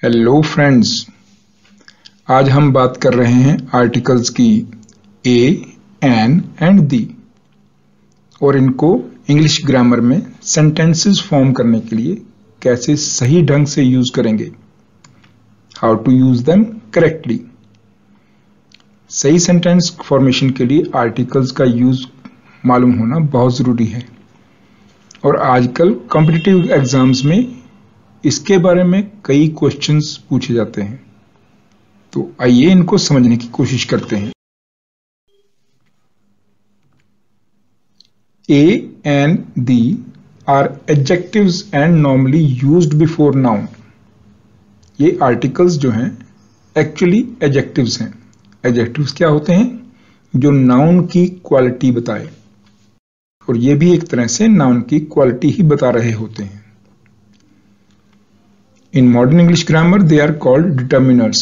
Hello friends, आज हम बात कर रहे हैं आर्टिकल्स की ए, एन एंड दी और इनको इंग्लिश ग्रामर में सेंटेंसेस फॉर्म करने के लिए कैसे सही ढंग से यूज करेंगे, how to use them correctly. सही सेंटेंस फॉर्मेशन के लिए आर्टिकल्स का यूज मालूम होना बहुत जरूरी है और आजकल कॉम्पिटिटिव एग्जाम्स में इसके बारे में कई क्वेश्चंस पूछे जाते हैं। तो आइए इनको समझने की कोशिश करते हैं। A and the are adjectives and normally used before noun. ये आर्टिकल्स जो हैं एक्चुअली एडजेक्टिव्स हैं। एडजेक्टिव्स क्या होते हैं? जो नाउन की क्वालिटी बताए, और ये भी एक तरह से नाउन की क्वालिटी ही बता रहे होते हैं। In modern English grammar they are called determiners.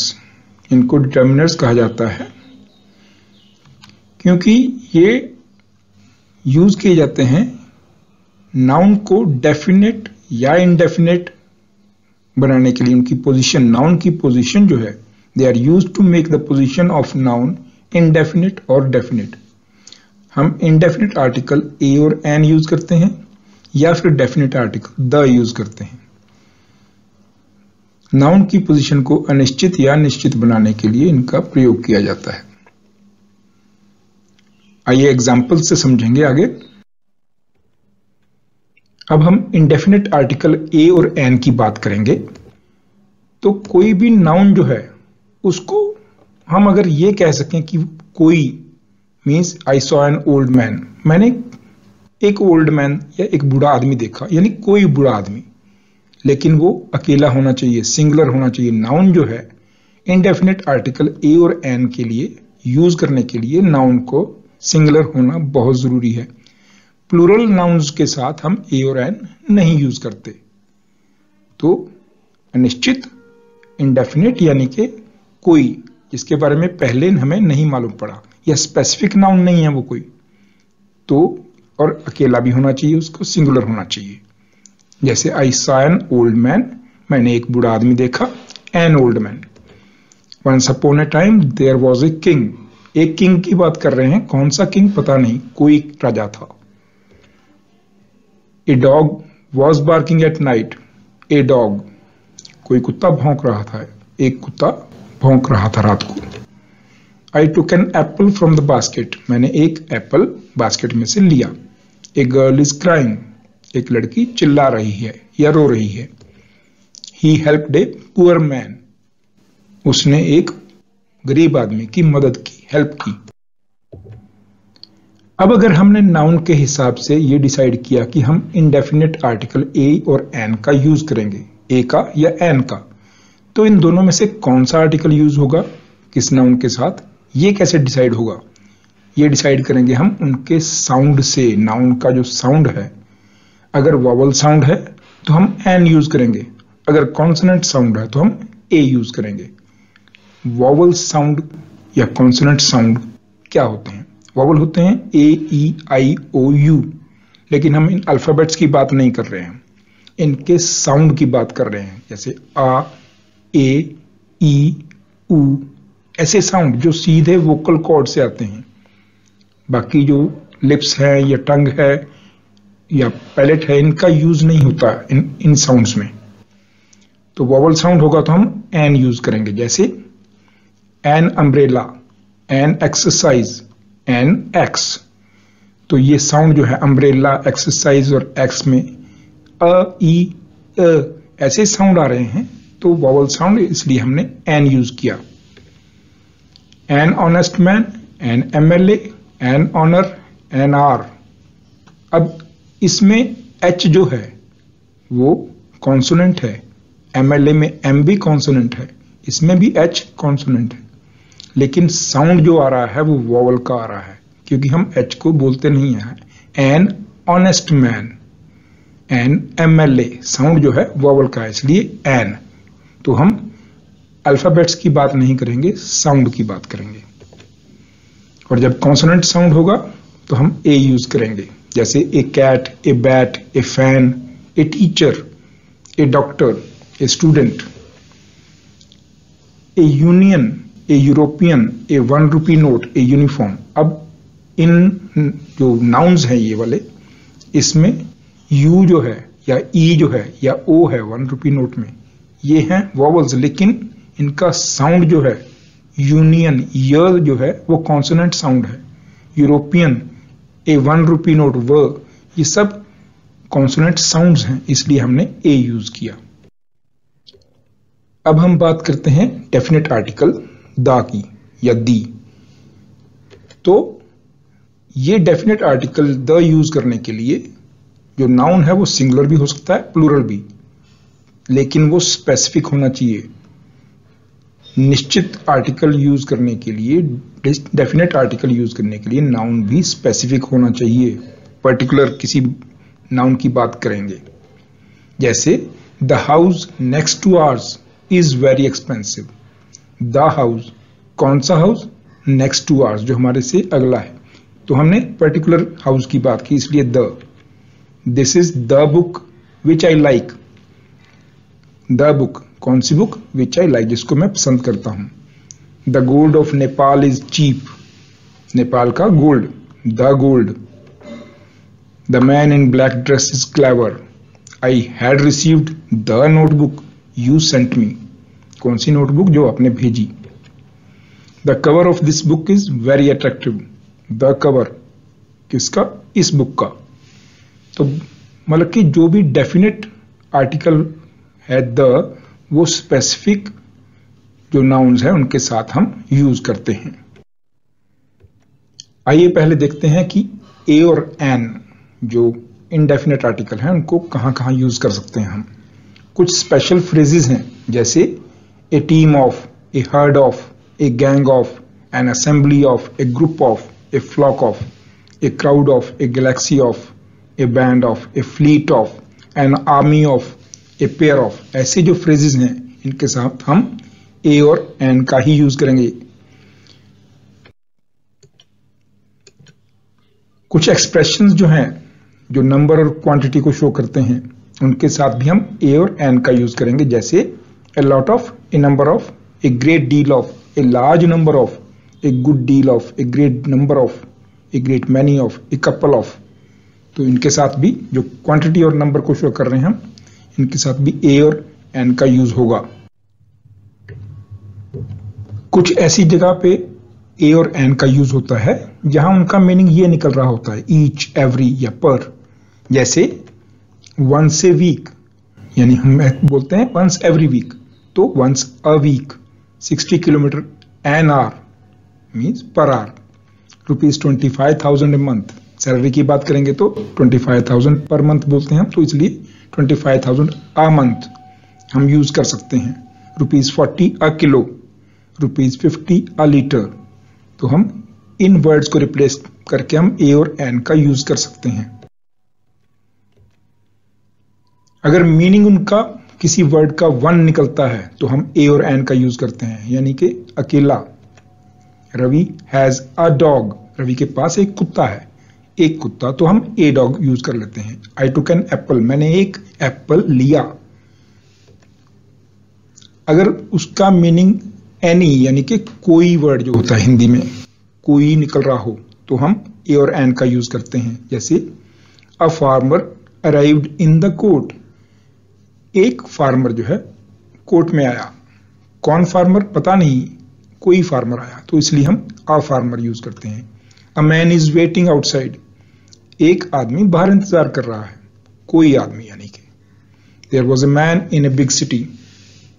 इनको डिटर्मिनर्स कहा जाता है क्योंकि ये यूज किए जाते हैं नाउन को डेफिनेट या इनडेफिनेट बनाने के लिए। उनकी पोजीशन, नाउन की पोजीशन जो है, they are used to make the position of noun indefinite और डेफिनेट। हम इनडेफिनेट आर्टिकल ए और एन यूज करते हैं या फिर डेफिनेट आर्टिकल द यूज करते हैं। नाउन की पोजीशन को अनिश्चित या निश्चित बनाने के लिए इनका प्रयोग किया जाता है। आइए एग्जाम्पल से समझेंगे आगे। अब हम इंडेफिनेट आर्टिकल ए और एन की बात करेंगे। तो कोई भी नाउन जो है उसको हम अगर ये कह सकें कि कोई means I saw an old man, मैंने एक ओल्ड मैन या एक बूढ़ा आदमी देखा, यानी कोई बूढ़ा आदमी, लेकिन वो अकेला होना चाहिए, सिंगुलर होना चाहिए। नाउन जो है इनडेफिनेट आर्टिकल ए और एन के लिए यूज करने के लिए नाउन को सिंगुलर होना बहुत जरूरी है। प्लूरल नाउन्स के साथ हम ए और एन नहीं यूज करते। तो अनिश्चित, इनडेफिनेट यानी कि कोई जिसके बारे में पहले हमें नहीं मालूम पड़ा या स्पेसिफिक नाउन नहीं है वो कोई, तो और अकेला भी होना चाहिए, उसको सिंगुलर होना चाहिए। जैसे I saw an old man, मैंने एक बूढ़ा आदमी देखा। An old man. Once upon a time there was a king. एक किंग की बात कर रहे हैं, कौन सा किंग पता नहीं, कोई राजा था। A dog was barking at night. A dog, कोई कुत्ता भौंक रहा था, एक कुत्ता भौंक रहा था रात को। I took an apple from the basket. मैंने एक एप्पल बास्केट में से लिया। A girl is crying. एक लड़की चिल्ला रही है या रो रही है। He helped a poor man. उसने एक गरीब आदमी की मदद की, हेल्प की। अब अगर हमने नाउन के हिसाब से ये डिसाइड किया कि हम इनडेफिनेट आर्टिकल ए और एन का यूज करेंगे, ए का या एन का, तो इन दोनों में से कौन सा आर्टिकल यूज होगा किस नाउन के साथ, ये कैसे डिसाइड होगा? ये डिसाइड करेंगे हम उनके साउंड से। नाउन का जो साउंड है, अगर वॉवल साउंड है तो हम एन यूज करेंगे, अगर कॉन्सोनेंट साउंड है तो हम ए यूज करेंगे। वॉवल साउंड या कॉन्सोनेंट साउंड क्या होते हैं? वॉवल होते हैं ए, ई, आई, ओ, यू, लेकिन हम इन अल्फाबेट्स की बात नहीं कर रहे हैं, इनके साउंड की बात कर रहे हैं। जैसे आ, ए, ई, ऊ, ऐसे साउंड जो सीधे वोकल कॉर्ड से आते हैं। बाकी जो लिप्स है या टंग है या पैलेट है, इनका यूज नहीं होता इन साउंड्स में। तो वॉवल साउंड होगा तो हम एन यूज करेंगे। जैसे an umbrella, an exercise, an axe. तो ये साउंड जो है अम्ब्रेला, एक्सरसाइज और एक्स में अ, ई, ऐसे साउंड आ रहे हैं, तो वॉवल साउंड, इसलिए हमने एन यूज किया। An honest man, an MLA, an honour, an R. अब इसमें एच जो है वो कॉन्सोनेंट है, एमएलए में एम भी कॉन्सोनेंट है, इसमें भी एच कॉन्सोनेंट है, लेकिन साउंड जो आ रहा है वो वॉवल का आ रहा है क्योंकि हम एच को बोलते नहीं है। N honest man, an MLA, sound जो है वॉवल का है, इसलिए एन। तो हम अल्फाबेट्स की बात नहीं करेंगे, साउंड की बात करेंगे। और जब कॉन्सोनेंट साउंड होगा तो हम ए यूज करेंगे। जैसे a cat, a bat, a fan, a teacher, a doctor, a student. A union, a European, a 1 rupee note, a uniform. अब इन जो नाउन्स हैं ये वाले, इसमें यू जो है या ई जो है या ओ है 1 रुपी नोट में, ये हैं वॉवल्स, लेकिन इनका साउंड जो है यूनियन, य जो है वो कॉन्सोनेंट साउंड है। यूरोपियन, ए 1 रुपी नोट, व, ये सब कॉन्सोनेंट साउंड्स हैं, इसलिए हमने ए यूज किया। अब हम बात करते हैं डेफिनेट आर्टिकल द की या दी। तो ये डेफिनेट आर्टिकल द यूज करने के लिए जो नाउन है वो सिंगुलर भी हो सकता है, प्लूरल भी, लेकिन वो स्पेसिफिक होना चाहिए। निश्चित आर्टिकल यूज करने के लिए, डेफिनेट आर्टिकल यूज करने के लिए नाउन भी स्पेसिफिक होना चाहिए। पर्टिकुलर किसी नाउन की बात करेंगे, जैसे the house next two hours is very expensive. The house, कौन सा हाउस? नेक्स्ट टू आवर्स, जो हमारे से अगला है, तो हमने पर्टिकुलर हाउस की बात की, इसलिए the. This is the book which I like. The book, कौन सी बुक? विच आई लाइक, जिसको मैं पसंद करता हूं। The gold of Nepal is cheap. Nepal का gold, the gold. The man in black dress is clever. I had received the notebook you sent me. कौन सी notebook? जो आपने भेजी। The cover of this book is very attractive. The cover, किसका? इस book का। तो मतलब कि जो भी डेफिनेट आर्टिकल है द, वो स्पेसिफिक जो नाउन्स हैं उनके साथ हम यूज करते हैं। आइए पहले देखते हैं कि ए और एन जो इनडेफिनेट आर्टिकल हैं उनको कहां कहां यूज कर सकते हैं हम। कुछ स्पेशल फ्रेजेस हैं, जैसे a team of, a herd of, a gang of, an assembly of, a group of, a flock of, a crowd of, a galaxy of, a band of, a fleet of, an army of, a pair of. ऐसे जो phrases हैं इनके साथ हम ए और N का ही use करेंगे। कुछ एक्सप्रेशंस जो हैं, जो नंबर और क्वांटिटी को शो करते हैं, उनके साथ भी हम ए और एन का यूज करेंगे, जैसे a lot of, A number of, a great deal of, a large number of, a good deal of, a great number of, a great many of, a couple of. तो इनके साथ भी जो quantity और number को show कर रहे हैं हम, इनके साथ भी ए और एन का यूज होगा। कुछ ऐसी जगह पे ए और एन का यूज होता है जहां उनका मीनिंग ये निकल रहा होता है, ईच, एवरी या पर। जैसे वंस ए वीक, यानी हम बोलते हैं वंस एवरी वीक, तो once a week. 60 kilometre an hour means per hour. ₹25,000 a month, salary की बात करेंगे तो 25,000 पर मंथ बोलते हैं हम, तो इसलिए 25,000 अ मंथ हम यूज कर सकते हैं। ₹40 अ किलो, ₹50 अ लीटर। तो हम इन वर्ड्स को रिप्लेस करके हम ए और एन का यूज कर सकते हैं। अगर मीनिंग उनका किसी वर्ड का वन निकलता है तो हम ए और एन का यूज करते हैं, यानी कि अकेला। Ravi has a dog, Ravi के पास एक कुत्ता है, एक कुत्ता, तो हम ए डॉग यूज कर लेते हैं। आई टुक एन एप्पल, मैंने एक एप्पल लिया। अगर उसका मीनिंग एनी यानी कि कोई वर्ड जो होता है हिंदी में कोई निकल रहा हो, तो हम ए और एन का यूज करते हैं। जैसे a farmer arrived in the court, एक फार्मर जो है कोर्ट में आया। कौन फार्मर? पता नहीं, कोई फार्मर आया, तो इसलिए हम अ फार्मर यूज करते हैं। A man is waiting outside, एक आदमी बाहर इंतजार कर रहा है, कोई आदमी यानी कि। There was a man in a big city,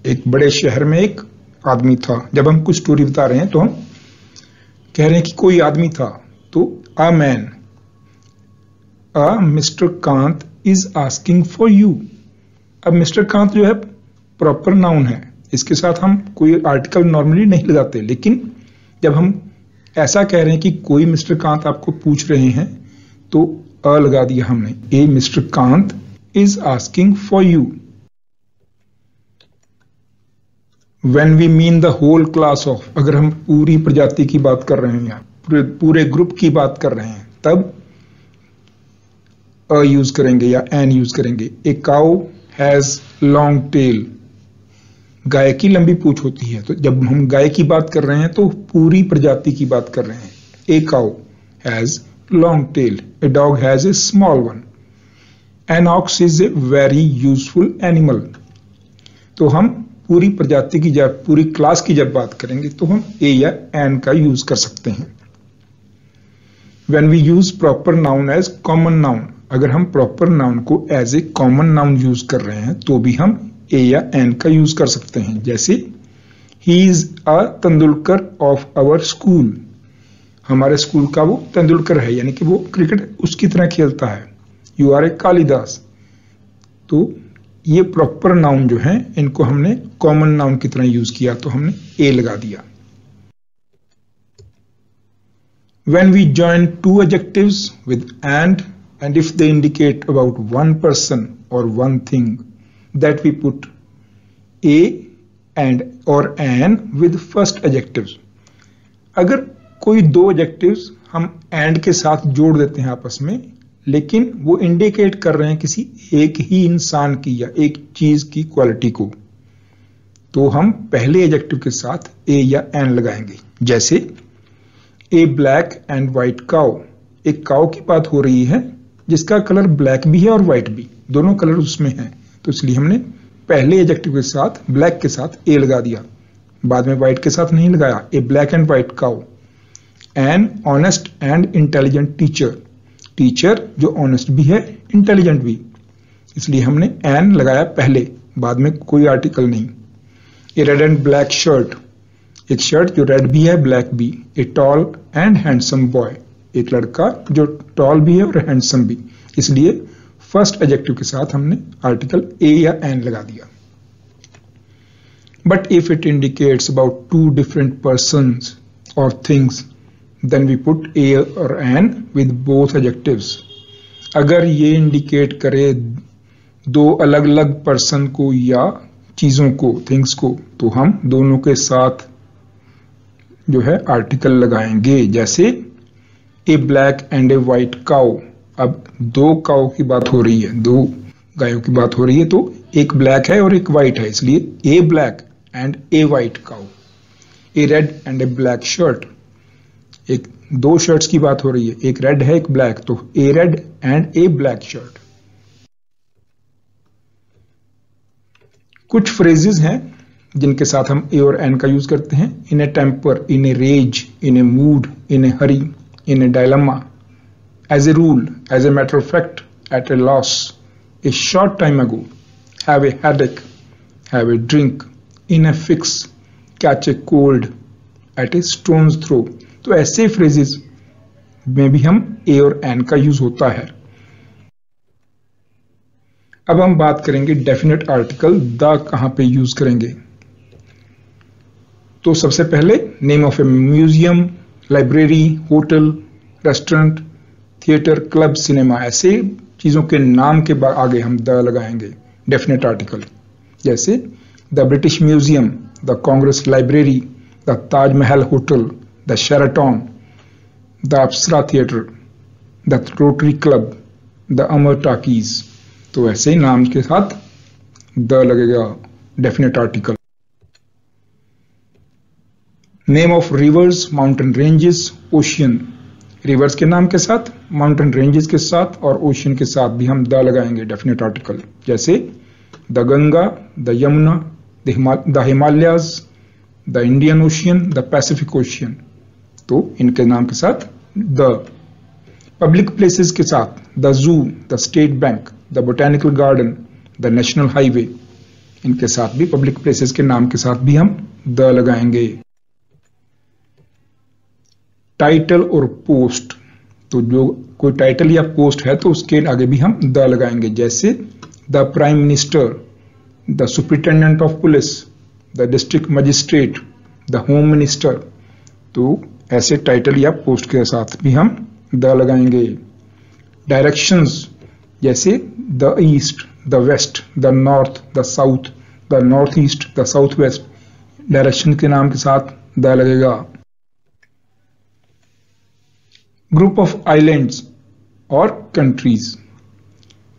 एक बड़े शहर में एक आदमी था। जब हम कुछ स्टोरी बता रहे हैं तो हम कह रहे हैं कि कोई आदमी था, तो a man. A mister Kant is asking for you. अब मिस्टर कांत जो है प्रॉपर नाउन है, इसके साथ हम कोई आर्टिकल नॉर्मली नहीं लगाते, लेकिन जब हम ऐसा कह रहे हैं कि कोई मिस्टर कांत आपको पूछ रहे हैं तो अ लगा दिया हमने। A mister Kant is asking for you. When we mean the whole class of, अगर हम पूरी प्रजाति की बात कर रहे हैं या पूरे ग्रुप की बात कर रहे हैं, तब अ यूज करेंगे या एन यूज करेंगे। A cow has long tail, गाय की लंबी पूंछ होती है। तो जब हम गाय की बात कर रहे हैं तो पूरी प्रजाति की बात कर रहे हैं। ए cow has long tell, a dog has a small one, an ox is a very useful animal. तो हम पूरी प्रजाति की जब पूरी क्लास की जब बात करेंगे तो हम ए या एन का यूज कर सकते हैं। When we use proper noun as common noun, अगर हम proper noun को as a common noun use कर रहे हैं तो भी हम ए या एन का यूज कर सकते हैं। जैसे he is a Tendulkar of our school, हमारे स्कूल का वो तेंदुलकर है, यानी कि वो क्रिकेट उसकी तरह खेलता है। You are a कालिदास, तो ये प्रॉपर नाउन जो है इनको हमने कॉमन नाउन की तरह यूज किया तो हमने ए लगा दिया। When we join two adjectives with and if they indicate about one person or one thing, that we put a and or an with first adjectives. अगर कोई दो adjectives हम and के साथ जोड़ देते हैं आपस में, लेकिन वो इंडिकेट कर रहे हैं किसी एक ही इंसान की या एक चीज की क्वालिटी को, तो हम पहले एडजेक्टिव के साथ ए या एन लगाएंगे। जैसे a black and white cow, एक काउ की बात हो रही है जिसका कलर ब्लैक भी है और व्हाइट भी, दोनों कलर उसमें हैं, तो इसलिए हमने पहले एडजेक्टिव के साथ ब्लैक के साथ ए लगा दिया, बाद में व्हाइट के साथ नहीं लगाया। A black and white cow, an honest and intelligent teacher, teacher जो ऑनेस्ट भी है इंटेलिजेंट भी, इसलिए हमने एन लगाया पहले, बाद में कोई आर्टिकल नहीं। ए रेड एंड ब्लैक शर्ट, एक शर्ट जो रेड भी है ब्लैक भी। A tall and handsome boy, एक लड़का जो टॉल भी है और हैंडसम भी, इसलिए फर्स्ट एडजेक्टिव के साथ हमने आर्टिकल ए या एन लगा दिया। But if it indicates about two different persons और things, then we put a or an with both adjectives. अगर ये इंडिकेट करे दो अलग अलग पर्सन को या चीजों को, थिंग्स को, तो हम दोनों के साथ जो है आर्टिकल लगाएंगे। जैसे a black and a white cow, अब दो काउ की बात हो रही है, दो गायों की बात हो रही है, तो एक ब्लैक है और एक व्हाइट है, इसलिए a black and a white cow. A red and a black shirt, एक दो शर्ट्स की बात हो रही है, एक रेड है एक ब्लैक, तो a red and a black shirt. कुछ फ्रेजेस हैं जिनके साथ हम ए और एन का यूज करते हैं। In a temper, in a rage, in a mood, in a hurry, in a dilemma, as a rule, as a matter of fact, at a loss, a short time ago, have a headache, have a drink, in a fix, catch a cold, at a stone's throw. तो ऐसे phrases में भी हम ए और N का use होता है। अब हम बात करेंगे डेफिनेट आर्टिकल द कहां पे यूज करेंगे। तो सबसे पहले name of A museum, library, hotel, restaurant, theatre, club, cinema, ऐसे चीजों के नाम के आगे हम द लगाएंगे डेफिनेट आर्टिकल। जैसे the British museum, the Congress library, the Taj Mahal hotel, the Sheraton, the Apsara theatre, the rotary club, the Amar talkies. तो ऐसे ही नाम के साथ द लगेगा definite article. Name of reverse, mountain ranges, ocean, reverse के नाम के साथ, माउंटेन रेंजेस के साथ और ओशियन के साथ भी हम द लगाएंगे डेफिनेट आर्टिकल। जैसे the Ganga, the Yamuna, the Himalayas, the Indian ocean, the Pacific ocean, तो इनके नाम के साथ द। पब्लिक प्लेसेस के साथ the zoo, the state bank, the botanical garden, the national highway, इनके साथ भी पब्लिक प्लेसेस के नाम के साथ भी हम द लगाएंगे। टाइटल और पोस्ट, तो जो कोई टाइटल या पोस्ट है तो उसके आगे भी हम द लगाएंगे। जैसे the prime minister, the superintendent of police, the district magistrate, the home minister, तो ऐसे टाइटल या पोस्ट के साथ भी हम द लगाएंगे। डायरेक्शंस, जैसे the east, the west, the north, the south, the north east, the south west, direction के नाम के साथ द लगेगा। ग्रुप ऑफ आइलैंड्स और कंट्रीज,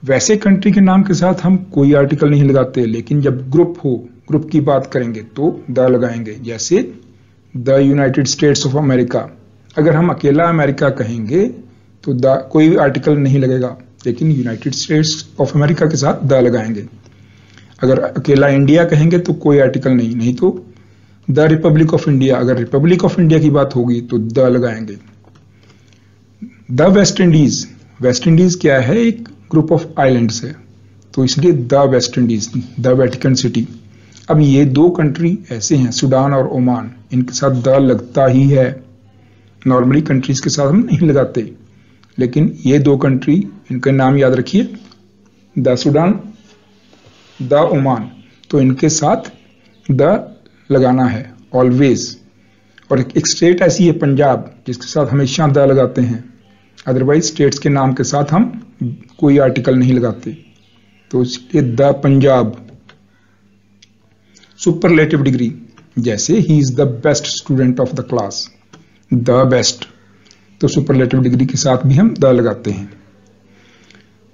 वैसे कंट्री के नाम के साथ हम कोई आर्टिकल नहीं लगाते, लेकिन जब ग्रुप हो, ग्रुप की बात करेंगे तो द लगाएंगे, जैसे the United states of America. अगर हम अकेला अमेरिका कहेंगे तो द कोई आर्टिकल नहीं लगेगा, लेकिन यूनाइटेड स्टेट्स ऑफ अमेरिका के साथ द लगाएंगे। अगर अकेला इंडिया कहेंगे तो कोई आर्टिकल नहीं तो द रिपब्लिक ऑफ इंडिया, अगर रिपब्लिक ऑफ इंडिया की बात होगी तो द लगाएंगे। The West Indies, West Indies क्या है, एक ग्रुप ऑफ आइलैंड्स है, तो इसलिए the West Indies, the Vatican city. अब ये दो कंट्री ऐसे हैं, सूडान और ओमान, इनके साथ द लगता ही है। नॉर्मली कंट्रीज के साथ हम नहीं लगाते, लेकिन ये दो कंट्री, इनके नाम याद रखिए, द सूडान, द ओमान, तो इनके साथ द लगाना है ऑलवेज। और एक स्टेट ऐसी है पंजाब, जिसके साथ हमेशा द लगाते हैं, अदरवाइज स्टेट्स के नाम के साथ हम कोई आर्टिकल नहीं लगाते, तो इसलिए द पंजाब। सुपरलेटिव डिग्री, जैसे he is the best student of the class, the best, तो सुपरलेटिव डिग्री के साथ भी हम द लगाते हैं।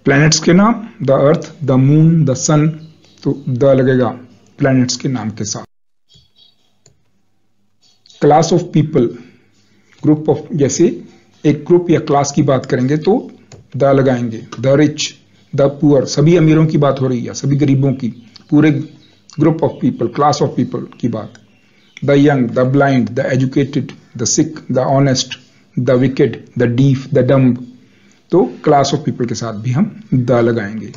प्लैनेट्स के नाम, the earth, the moon, the sun, तो द लगेगा प्लैनेट्स के नाम के साथ। Class of people, group of, जैसे एक ग्रुप या क्लास की बात करेंगे तो द लगाएंगे। द रिच, द पुअर, सभी अमीरों की बात हो रही है, सभी गरीबों की, पूरे group of people, class of people की बात। The young, the blind, the educated, the sick, the honest, the wicked, the deaf, the dumb, तो क्लास ऑफ पीपल के साथ भी हम द लगाएंगे।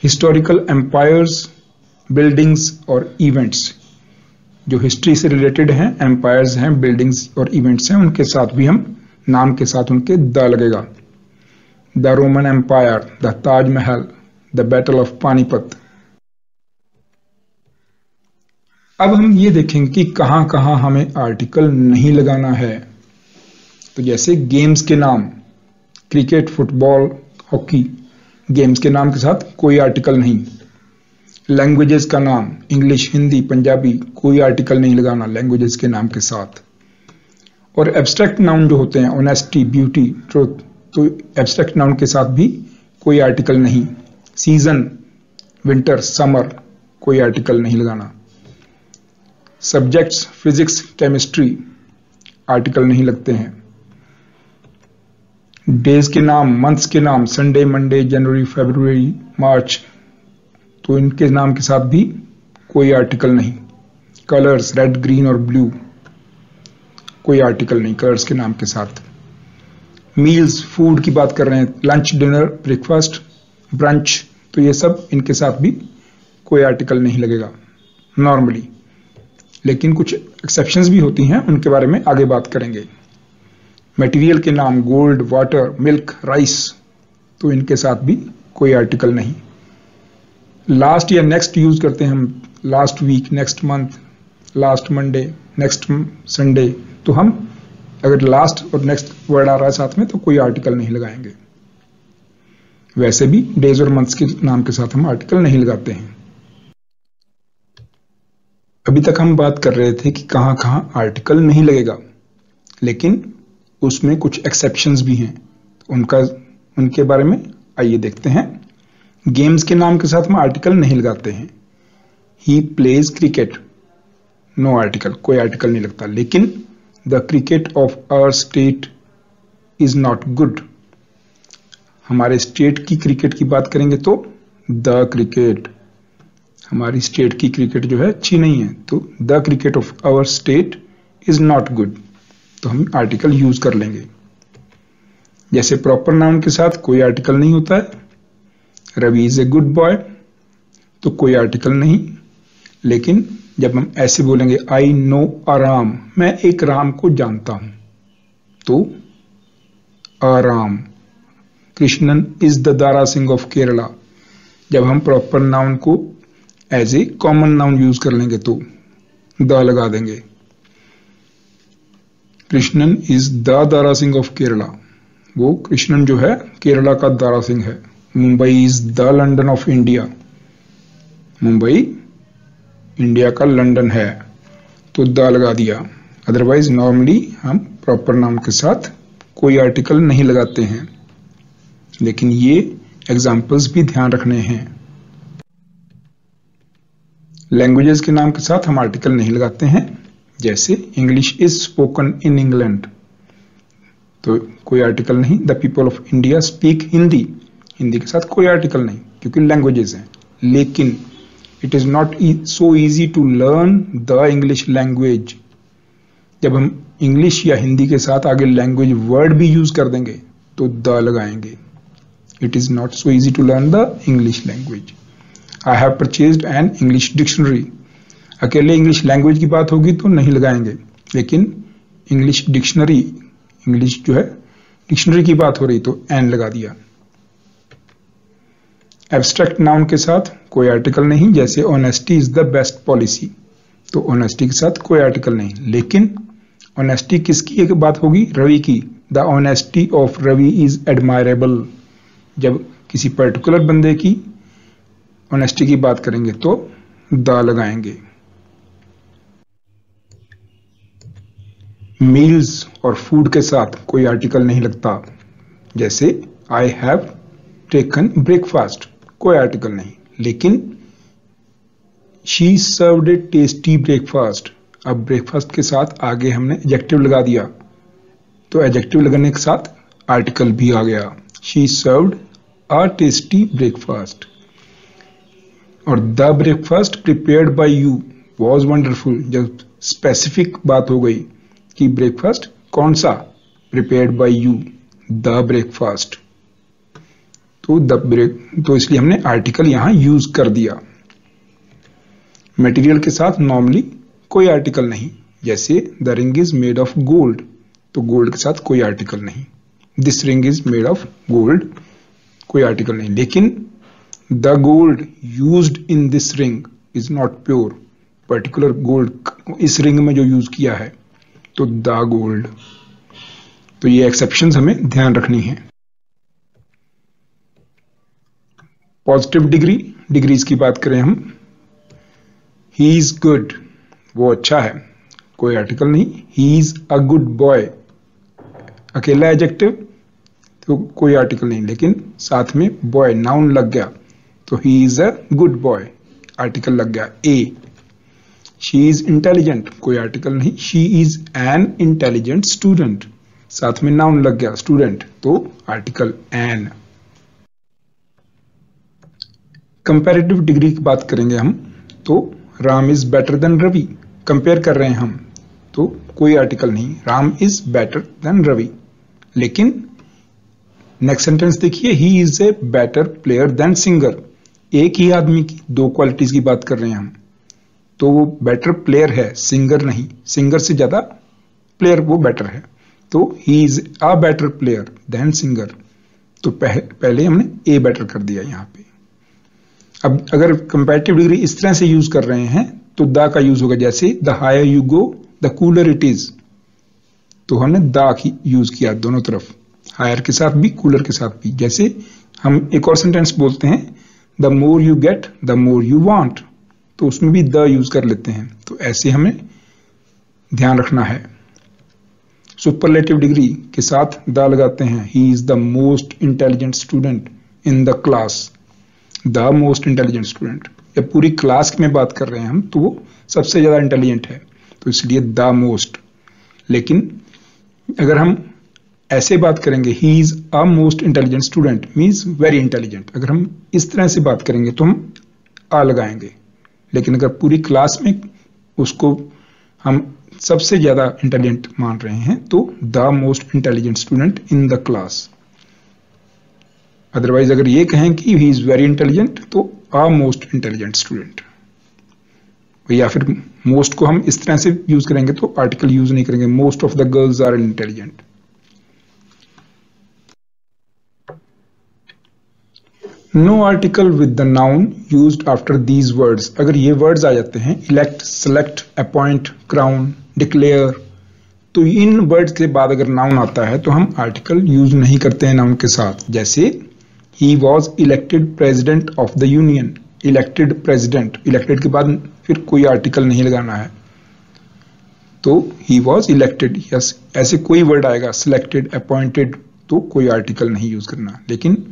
हिस्टोरिकल एम्पायर्स, बिल्डिंग्स और इवेंट्स, जो हिस्ट्री से रिलेटेड हैं, एम्पायर्स हैं, बिल्डिंग्स और इवेंट्स हैं, उनके साथ भी हम नाम के साथ उनके द लगेगा। The Roman empire, the Taj Mahal, the battle of Panipat. अब हम ये देखेंगे कि कहां कहां हमें आर्टिकल नहीं लगाना है। तो जैसे गेम्स के नाम, क्रिकेट, फुटबॉल, हॉकी, गेम्स के नाम के साथ कोई आर्टिकल नहीं। लैंग्वेजेस का नाम, इंग्लिश, हिंदी, पंजाबी, कोई आर्टिकल नहीं लगाना लैंग्वेजेस के नाम के साथ। और एब्स्ट्रैक्ट नाउन जो होते हैं, ऑनेस्टी, ब्यूटी, ट्रुथ, तो एब्स्ट्रैक्ट नाउन के साथ भी कोई आर्टिकल नहीं। सीजन, विंटर, समर, कोई आर्टिकल नहीं लगाना। सब्जेक्ट्स, फिजिक्स, केमिस्ट्री, आर्टिकल नहीं लगते हैं। डेज के नाम, मंथ्स के नाम, संडे, मंडे, जनवरी, फरवरी, मार्च, तो इनके नाम के साथ भी कोई आर्टिकल नहीं। कलर्स, रेड, ग्रीन और ब्लू, कोई आर्टिकल नहीं कलर्स के नाम के साथ। मील्स, फूड की बात कर रहे हैं, लंच, डिनर, ब्रेकफास्ट, ब्रंच, तो ये सब इनके साथ भी कोई आर्टिकल नहीं लगेगा नॉर्मली, लेकिन कुछ एक्सेप्शंस भी होती हैं, उनके बारे में आगे बात करेंगे। मटेरियल के नाम, गोल्ड, वाटर, मिल्क, राइस, तो इनके साथ भी कोई आर्टिकल नहीं। लास्ट या नेक्स्ट यूज करते हैं हम, last week, next month, last Monday, next Sunday, तो हम अगर लास्ट और नेक्स्ट वर्ड आ रहा है साथ में तो कोई आर्टिकल नहीं लगाएंगे। वैसे भी डेज और मंथ्स के नाम के साथ हम आर्टिकल नहीं लगाते हैं। अभी तक हम बात कर रहे थे कि कहां कहां आर्टिकल नहीं लगेगा, लेकिन उसमें कुछ एक्सेप्शंस भी हैं, उनके बारे में आइए देखते हैं। गेम्स के नाम के साथ हम आर्टिकल नहीं लगाते हैं। He plays cricket, no article, कोई आर्टिकल नहीं लगता। लेकिन the cricket of our state is not good, हमारे स्टेट की क्रिकेट की बात करेंगे तो द क्रिकेट, हमारी स्टेट की क्रिकेट जो है अच्छी नहीं है, तो the cricket of our state is not good, तो हम आर्टिकल यूज कर लेंगे। जैसे प्रॉपर नाउन के साथ कोई आर्टिकल नहीं होता है। Ravi is a good boy, तो कोई आर्टिकल नहीं। लेकिन जब हम ऐसे बोलेंगे आई नो अ राम, मैं एक राम को जानता हूं, तो a Ram. Krishnan is the Dara Singh of Kerala, जब हम प्रॉपर नाउन को as a common noun use कर लेंगे तो द लगा देंगे। Krishnan is the Dara Singh of Kerala, वो कृष्णन जो है केरला का दारा सिंह है। Mumbai is the London of India, Mumbai India का लंदन है, तो द लगा दिया। अदरवाइज नॉर्मली हम प्रॉपर नाउन के साथ कोई आर्टिकल नहीं लगाते हैं, लेकिन ये एग्जाम्पल्स भी ध्यान रखने हैं। लैंग्वेजेस के नाम के साथ हम आर्टिकल नहीं लगाते हैं, जैसे English is spoken in England, तो कोई आर्टिकल नहीं। The people of India speak Hindi, Hindi के साथ कोई आर्टिकल नहीं क्योंकि लैंग्वेजेस हैं। लेकिन it is not so easy to learn the English language, जब हम इंग्लिश या हिंदी के साथ आगे लैंग्वेज वर्ड भी यूज कर देंगे तो द लगाएंगे। It is not so easy to learn the English language. I have purchased an English dictionary, अकेले इंग्लिश लैंग्वेज की बात होगी तो नहीं लगाएंगे, लेकिन इंग्लिश डिक्शनरी, इंग्लिश जो है डिक्शनरी की बात हो रही तो एन लगा दिया। एब्स्ट्रैक्ट नाउन के साथ कोई आर्टिकल नहीं, जैसे honesty is the best policy, तो ऑनेस्टी के साथ कोई आर्टिकल नहीं। लेकिन ऑनेस्टी किसकी एक बात होगी? रवि की। The honesty of Ravi is admirable, जब किसी पर्टिकुलर बंदे की ऑनेस्टी की बात करेंगे तो द लगाएंगे। मील्स और फूड के साथ कोई आर्टिकल नहीं लगता, जैसे आई हैव टेकन ब्रेकफास्ट, कोई आर्टिकल नहीं। लेकिन she served A tasty breakfast, अब ब्रेकफास्ट के साथ आगे हमने एडजेक्टिव लगा दिया, तो एडजेक्टिव लगाने के साथ आर्टिकल भी आ गया। She served a tasty breakfast. और the breakfast prepared by you was wonderful, जब स्पेसिफिक बात हो गई कि ब्रेकफास्ट कौन सा, prepared by you, the breakfast, तो इसलिए हमने आर्टिकल यहां यूज कर दिया। मटेरियल के साथ नॉर्मली कोई आर्टिकल नहीं, जैसे the ring is made of gold, तो गोल्ड के साथ कोई आर्टिकल नहीं। This ring is made of gold, कोई आर्टिकल नहीं। लेकिन the gold used in this ring is not pure, particular gold इस रिंग में जो यूज किया है तो द गोल्ड, तो ये एक्सेप्शंस हमें ध्यान रखनी है। पॉजिटिव डिग्री, डिग्रीज की बात करें हम, ही इज गुड, वो अच्छा है, कोई आर्टिकल नहीं। ही इज अ गुड बॉय, अकेला एडजेक्टिव तो कोई आर्टिकल नहीं, लेकिन साथ में बॉय नाउन लग गया तो he is a good boy, article लग गया ए। शी इज इंटेलिजेंट, कोई आर्टिकल नहीं। She is an intelligent student, साथ में नाउन लग गया स्टूडेंट, तो आर्टिकल एन। कंपैरेटिव डिग्री की बात करेंगे हम, तो Ram is better than Ravi, compare कर रहे हैं हम, तो कोई आर्टिकल नहीं, Ram is better than Ravi. लेकिन नेक्स्ट सेंटेंस देखिए, he is a better player than singer, एक ही आदमी की दो क्वालिटीज की बात कर रहे हैं हम, तो वो बेटर प्लेयर है, सिंगर नहीं, सिंगर से ज्यादा प्लेयर वो बेटर है, तो he is a better player than singer, तो पहले हमने ए बेटर कर दिया यहां पे। अब अगर कंपैरेटिव डिग्री इस तरह से यूज कर रहे हैं तो द का यूज होगा, जैसे the higher you go the cooler it is, तो हमने द की यूज किया दोनों तरफ, हायर के साथ भी कूलर के साथ भी। जैसे हम एक और सेंटेंस बोलते हैं, the more you get the more you want, तो उसमें भी द यूज कर लेते हैं, तो ऐसे हमें ध्यान रखना है। सुपरलेटिव डिग्री के साथ द लगाते हैं, he is the most intelligent student in the class, the most intelligent student, जब पूरी क्लास में बात कर रहे हैं हम तो वो सबसे ज्यादा इंटेलिजेंट है, तो इसलिए द मोस्ट। लेकिन अगर हम ऐसे बात करेंगे, ही is a most intelligent student means very intelligent, अगर हम इस तरह से बात करेंगे तो हम आ लगाएंगे। लेकिन अगर पूरी क्लास में उसको हम सबसे ज्यादा इंटेलिजेंट मान रहे हैं तो the most intelligent student in the class. Otherwise अगर ये कहें कि ही इज वेरी इंटेलिजेंट तो अ मोस्ट इंटेलिजेंट स्टूडेंट, या फिर मोस्ट को हम इस तरह से यूज करेंगे तो आर्टिकल यूज नहीं करेंगे, most of the girls are intelligent. No article with the noun used after these words, अगर ये वर्ड्स आ जाते हैं elect, select, appoint, crown, declare, तो इन वर्ड्स के बाद अगर नाउन आता है तो हम आर्टिकल यूज नहीं करते हैं नाउन के साथ। जैसे he was elected president of the union, elected president, elected के बाद फिर कोई आर्टिकल नहीं लगाना है, तो ही वॉज इलेक्टेड, यस ऐसे कोई वर्ड आएगा, सिलेक्टेड, अपॉइंटेड, तो कोई आर्टिकल नहीं यूज करना। लेकिन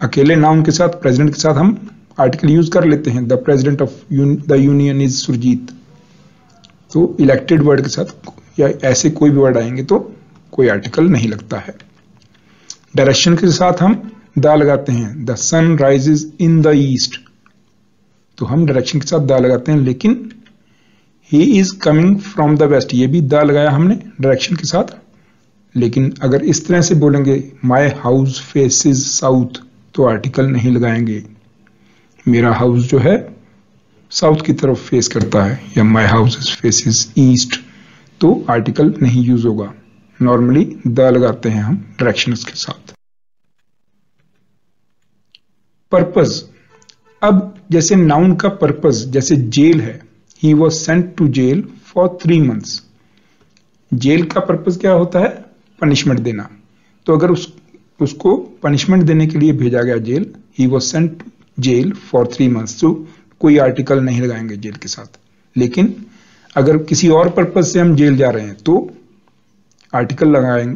अकेले नाउन के साथ, प्रेसिडेंट के साथ हम आर्टिकल यूज कर लेते हैं, the president of the union is Surjit, तो इलेक्टेड वर्ड के साथ या ऐसे कोई भी वर्ड आएंगे तो कोई आर्टिकल नहीं लगता है। डायरेक्शन के साथ हम द लगाते हैं, the sun rises in the east, तो हम डायरेक्शन के साथ द लगाते हैं, लेकिन he is coming from the west, ये भी द लगाया हमने डायरेक्शन के साथ, लेकिन अगर इस तरह से बोलेंगे माई हाउस फेसेस साउथ, तो आर्टिकल नहीं लगाएंगे। मेरा हाउस जो है साउथ की तरफ फेस करता है, या माई हाउस फेसेस ईस्ट, तो आर्टिकल नहीं यूज होगा। नॉर्मली द लगाते हैं हम डायरेक्शंस के साथ। पर्पस, अब जैसे नाउन का पर्पस, जैसे जेल है, he was sent to jail for 3 months। Jail का पर्पस क्या होता है? पनिशमेंट देना। तो अगर उसको पनिशमेंट देने के लिए भेजा गया jail, he was sent to jail for 3 months, तो कोई आर्टिकल नहीं लगाएंगे जेल के साथ। लेकिन अगर किसी और पर्पस से हम जेल जा रहे हैं तो आर्टिकल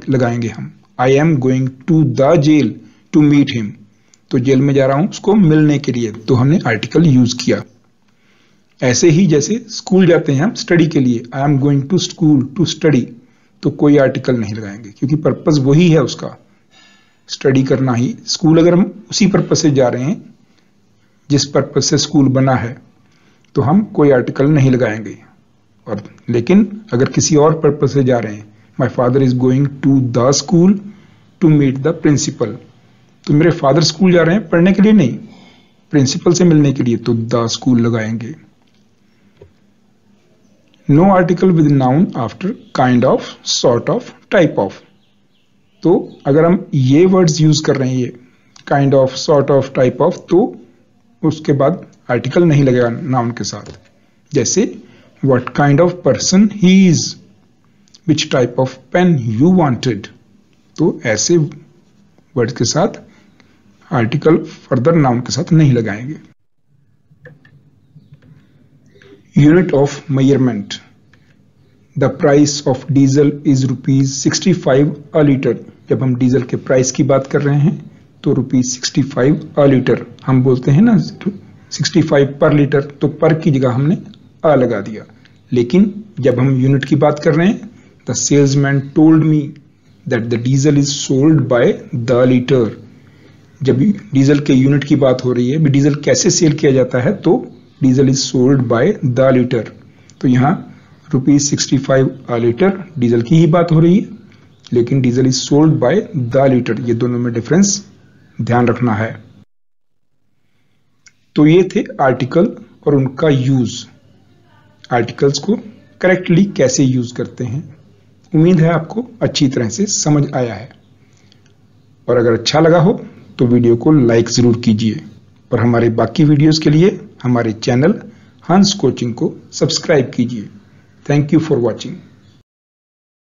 लगाएंगे हम। I am going to the jail to meet him, तो जेल में जा रहा हूं उसको मिलने के लिए, तो हमने आर्टिकल यूज किया। ऐसे ही जैसे स्कूल जाते हैं हम स्टडी के लिए, I am going to school to study, तो कोई आर्टिकल नहीं लगाएंगे क्योंकि पर्पस वही है उसका, स्टडी करना ही। स्कूल अगर हम उसी पर्पस से जा रहे हैं जिस पर्पस से स्कूल बना है, तो हम कोई आर्टिकल नहीं लगाएंगे। और लेकिन अगर किसी और पर्पस से जा रहे हैं, my father is going to the school to meet the principal, तो मेरे फादर स्कूल जा रहे हैं पढ़ने के लिए नहीं, प्रिंसिपल से मिलने के लिए, तो द स्कूल लगाएंगे। No article with noun after kind of, sort of, type of, तो अगर हम ये वर्ड्स यूज कर रहे हैं, ये kind of, sort of, type of, तो उसके बाद आर्टिकल नहीं लगेगा नाउन के साथ। जैसे what kind of person he is, which type of pen you wanted, तो ऐसे वर्ड्स के साथ आर्टिकल फर्दर नाउन के साथ नहीं लगाएंगे। Unit of measurement, the price of diesel is ₹65 a litre. जब हम डीजल के प्राइस की बात कर रहे हैं तो ₹65 अ लीटर, हम बोलते हैं ना 65 पर लीटर, तो पर की जगह हमने अ लगा दिया। लेकिन जब हम यूनिट की बात कर रहे हैं, the salesman told me that the diesel is sold by the litre. जब डीजल के यूनिट की बात हो रही है, डीजल कैसे सेल किया जाता है, तो diesel is sold by the litre, तो यहाँ ₹65 अ लीटर डीजल की ही बात हो रही है, लेकिन diesel is sold by the litre, ये दोनों में डिफरेंस ध्यान रखना है। तो ये थे आर्टिकल और उनका यूज, आर्टिकल्स को करेक्टली कैसे यूज करते हैं। उम्मीद है आपको अच्छी तरह से समझ आया है, और अगर अच्छा लगा हो तो वीडियो को लाइक जरूर कीजिए, और हमारे बाकी वीडियोस के लिए हमारे चैनल हंस कोचिंग को सब्सक्राइब कीजिए। Thank you for watching.